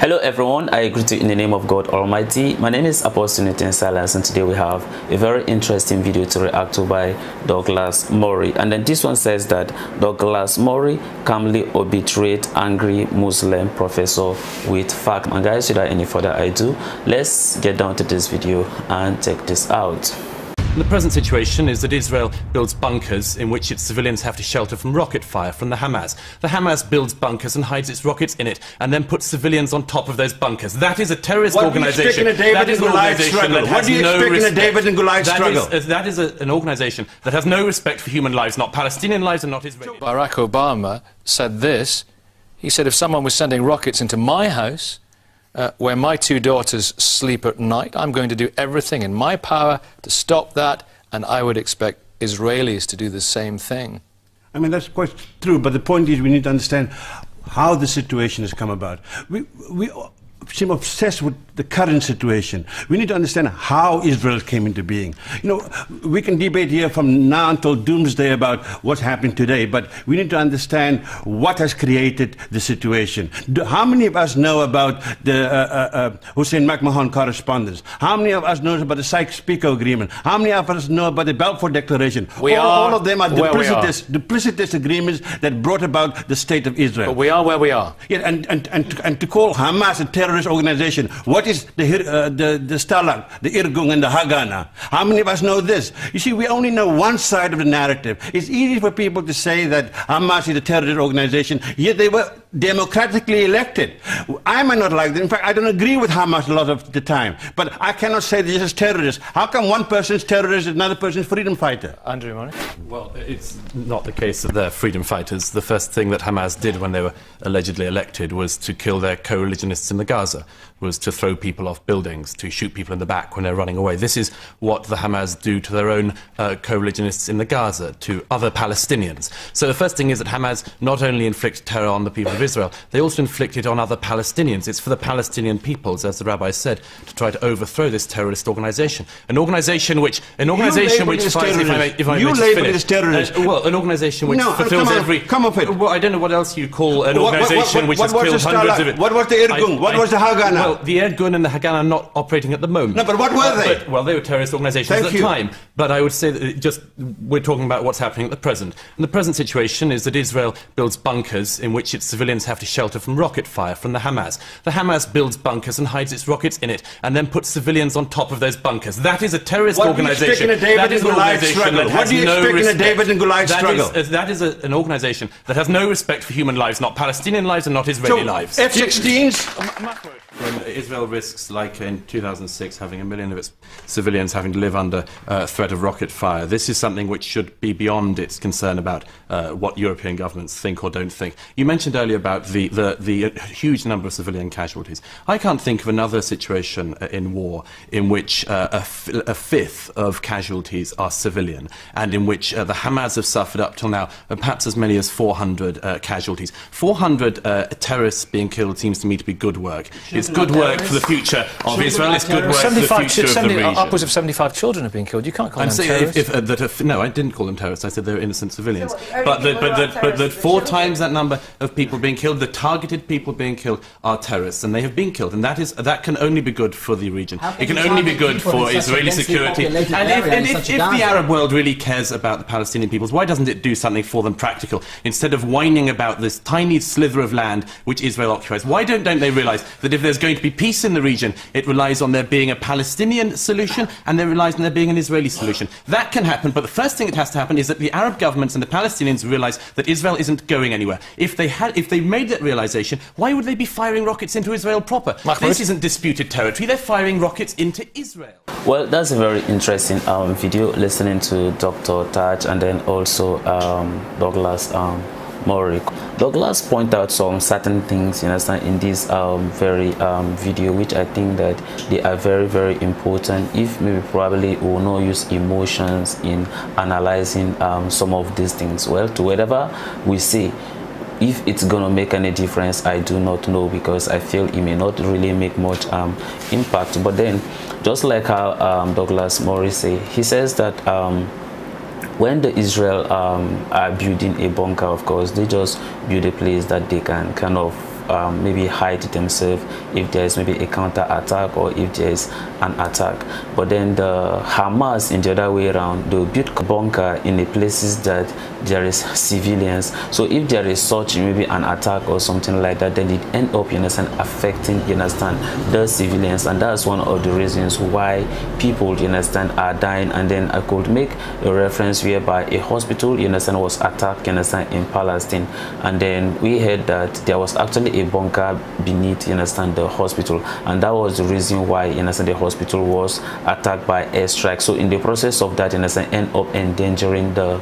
Hello everyone, I greet you in the name of God Almighty. My name is Apostle Newton Silas, and today we have a very interesting video to react to by Douglas Murray. And then this one says that Douglas Murray calmly obituate angry Muslim professor with fact. And guys, without any further ado, let's get down to this video and check this out. The present situation is that Israel builds bunkers in which its civilians have to shelter from rocket fire from the Hamas. The Hamas builds bunkers and hides its rockets in it, and then puts civilians on top of those bunkers. That is a terrorist organization. That is an organization that has no respect. That is an organization that has no respect for human lives, not Palestinian lives and not Israeli. Barack Obama said this. He said, if someone was sending rockets into my house, where my two daughters sleep at night, I'm going to do everything in my power to stop that, and I would expect Israelis to do the same thing. I mean, that's quite true, but the point is we need to understand how the situation has come about. We seem obsessed with the current situation. We need to understand how Israel came into being. You know, we can debate here from now until doomsday about what's happening today, but we need to understand what has created the situation. How many of us know about the Hussein McMahon correspondence? How many of us know about the Sykes-Picot Agreement? How many of us know about the Balfour Declaration? All of them are duplicitous agreements that brought about the state of Israel. But we are where we are. Yeah, and to call Hamas a terrorist organization, what is the Stalag, the Irgun and the Haganah? How many of us know this? You see, we only know one side of the narrative. It's easy for people to say that Hamas is a terrorist organization, yet they were democratically elected. I might not like that. In fact, I don't agree with Hamas a lot of the time, but I cannot say this is terrorist. How come one person's terrorist and another person's freedom fighter? Andrew Murray? Well, it's not the case that they're freedom fighters. The first thing that Hamas did when they were allegedly elected was to kill their co-religionists in the Gaza, was to throw people off buildings, to shoot people in the back when they're running away. This is what the Hamas do to their own co-religionists in the Gaza, to other Palestinians. So the first thing is that Hamas not only inflict terror on the people of Israel, they also inflict it on other Palestinians. It's for the Palestinian peoples, as the rabbi said, to try to overthrow this terrorist organization. An organization which fights, if I may just finish. Terrorist. Well, an organization which fulfills every... Come off it. Well, I don't know what else you call an organization which has killed hundreds of it. What was the Irgun? What was the Haganah? Well, the Irgun and the Haganah are not operating at the moment. No, but what were they? Well, they were terrorist organizations at the time. But I would say that we're talking about what's happening at the present. And the present situation is that Israel builds bunkers in which its civilians have to shelter from rocket fire from the Hamas. The Hamas builds bunkers and hides its rockets in it, and then puts civilians on top of those bunkers. That is a terrorist organization. That is an organization that has no respect. That is an organization that has no respect for human lives, not Palestinian lives and not Israeli lives. F-16s? When Israel risks, like in 2006, having 1 million of its civilians having to live under threat of rocket fire, this is something which should be beyond its concern about what European governments think or don't think. You mentioned earlier about the huge number of civilian casualties. I can't think of another situation in war in which a fifth of casualties are civilian, and in which the Hamas have suffered up till now perhaps as many as 400 casualties. 400 terrorists being killed seems to me to be good work. It's good work for the future of Israel. It's good work for the future of the region. Upwards of 75 children have been killed. You can't call them terrorists. No, I didn't call them terrorists. I said they were innocent civilians. But that 4 times that number of people being killed, the targeted people being killed, are terrorists, and they have been killed. And that can only be good for the region. It can only be good for Israeli security. And if the Arab world really cares about the Palestinian peoples, why doesn't it do something for them practical instead of whining about this tiny slither of land which Israel occupies? Why don't they realise that if there's going to be peace in the region, it relies on there being a Palestinian solution, and it relies on there being an Israeli solution? That can happen, but the first thing that has to happen is that the Arab governments and the Palestinians realise that Israel isn't going anywhere. If they made that realisation, why would they be firing rockets into Israel proper? This isn't disputed territory. They're firing rockets into Israel. Well, that's a very interesting video, listening to Dr. Taj and then also Douglas Murray. Douglas point out some certain things, you understand, in this very video, which I think that they are very, very important. If maybe probably we will not use emotions in analyzing some of these things. Well, to whatever we see, if it's gonna make any difference, I do not know, because I feel it may not really make much impact. But then, just like how Douglas Murray say, he says that when the Israel are building a bunker, of course, they just build a place that they can kind of maybe hide themselves if there is maybe a counter attack or if there is an attack. But then the Hamas, in the other way around, they build a bunker in the places that there is civilians. So if there is such maybe an attack or something like that, then it end up, you understand, affecting, you understand, the civilians. And that's one of the reasons why people, you understand, are dying. And then I could make a reference whereby a hospital, you understand, was attacked, you understand, in Palestine. And then we heard that there was actually a bunker beneath, you understand, the hospital. And that was the reason why, you understand, the hospital was attacked by airstrike. So in the process of that, you understand, end up endangering the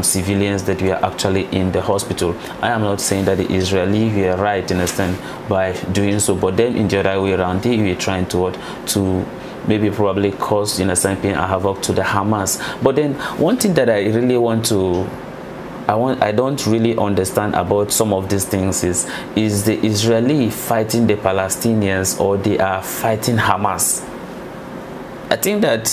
civilians that were actually in the hospital. I am not saying that the Israeli were right, you understand, by doing so, but them in the other way around, they were trying to maybe probably cause, you understand, pain and havoc to the Hamas. But then one thing that I really want to I don't really understand about some of these things is the Israeli fighting the Palestinians or they are fighting Hamas? I think that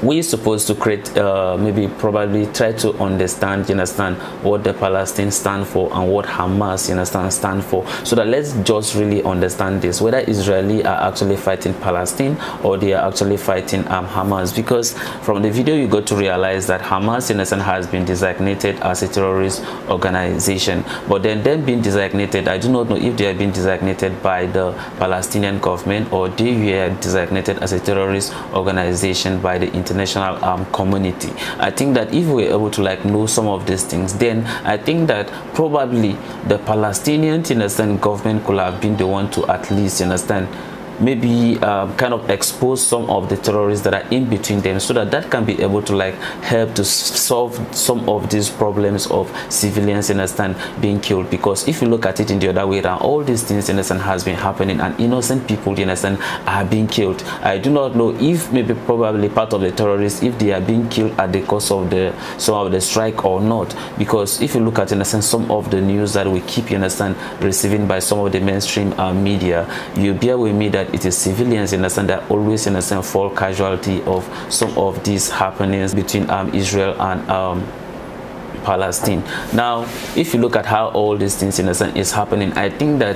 we're supposed to create, maybe probably try to understand, you understand, what the Palestinians stand for and what Hamas, you understand, stand for. So that let's just really understand this, whether Israeli are actually fighting Palestine or they are actually fighting Hamas. Because from the video you got to realize that Hamas, you understand, has been designated as a terrorist organization. But then them being designated, I do not know if they have been designated by the Palestinian government or they were designated as a terrorist organization by the international community. I think that if we're able to like know some of these things, then I think that probably the Palestinian, you understand, government could have been the one to at least, you understand, maybe kind of expose some of the terrorists that are in between them, so that can be able to like help to solve some of these problems of civilians, you understand, being killed. Because if you look at it in the other way around, all these things, you understand, has been happening and innocent people, you understand, are being killed. I do not know if maybe probably part of the terrorists, if they are being killed at the cost of some of the strike or not. Because if you look at, you understand, some of the news that we keep, you understand, receiving by some of the mainstream media, you bear with me that it is civilians, you understand, that always, you understand, fall casualty of some of these happenings between Israel and Palestine. Now, if you look at how all these things, you understand, is happening, I think that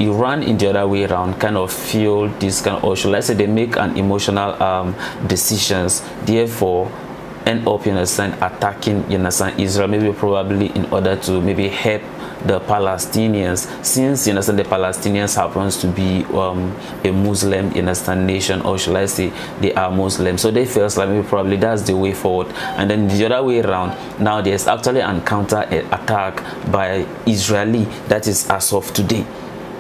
Iran in the other way around kind of feel this kind of, or should I say, they make an emotional decisions, therefore end up, you understand, attacking, you understand, Israel, maybe probably in order to maybe help the Palestinians, since, you understand, the Palestinians happens to be a Muslim, you understand, nation, or should I say they are Muslim. So they feel like maybe probably that's the way forward. And then the other way around, now there's actually an counter attack by Israeli, that is as of today.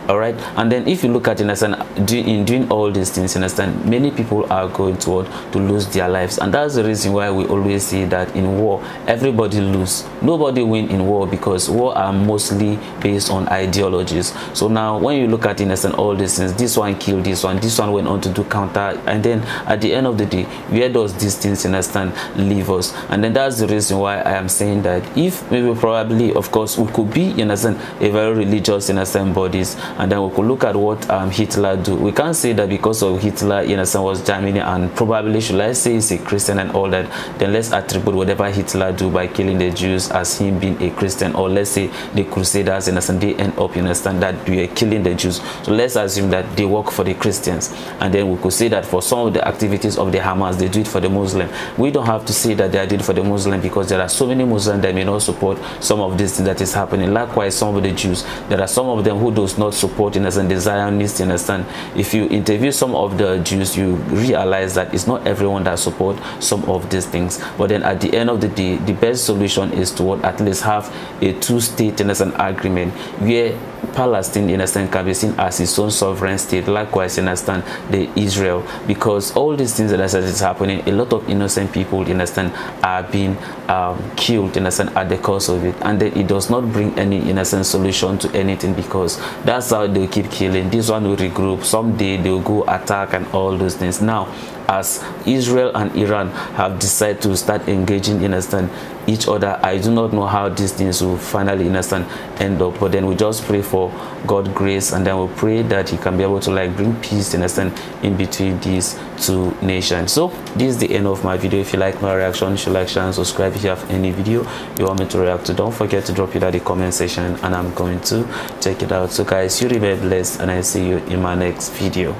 All right, and then if you look at, you understand, in doing all these things, you understand, many people are going to lose their lives. And that's the reason why we always see that in war everybody lose, nobody win in war, because war are mostly based on ideologies. So now when you look at, you understand, all these things, this one killed this one went on to do counter, and then at the end of the day, where does these things, you understand, leave us? And then that's the reason why I am saying that if maybe probably, of course, we could be, you understand, a very religious, you understand, bodies, and then we could look at what Hitler do. We can't say that because of Hitler, you understand, was Germany and probably, should I say, he's a Christian and all that, then let's attribute whatever Hitler do by killing the Jews as him being a Christian. Or let's say the Crusaders, you understand, they end up, you understand, that we are killing the Jews, so let's assume that they work for the Christians. And then we could say that for some of the activities of the Hamas, they do it for the Muslim. We don't have to say that they are doing it for the Muslim, because there are so many Muslims that may not support some of this thing that is happening. Likewise, some of the Jews, there are some of them who does not support, you understand, the Zionists, you understand. If you interview some of the Jews, you realize that it's not everyone that support some of these things. But then at the end of the day, the best solution is to at least have a two-state, you understand, agreement where Palestine, you understand, can be seen as its own sovereign state. Likewise, you understand, the Israel, because all these things that is happening, a lot of innocent people, you understand, are being killed, you understand, at the cause of it. And then it does not bring any innocent solution to anything, because that's how they keep killing. This one will regroup, someday they will go attack and all those things. Now as Israel and Iran have decided to start engaging, you understand, each other. I do not know how these things will finally, you understand, end up, but then we just pray for God grace, and then we pray that he can be able to like bring peace, you understand, in between these two nations. So this is the end of my video. If you like my reaction, you should like, share and subscribe. If you have any video you want me to react to, don't forget to drop it at the comment section and I'm going to check it out. So guys, you remain blessed and I see you in my next video.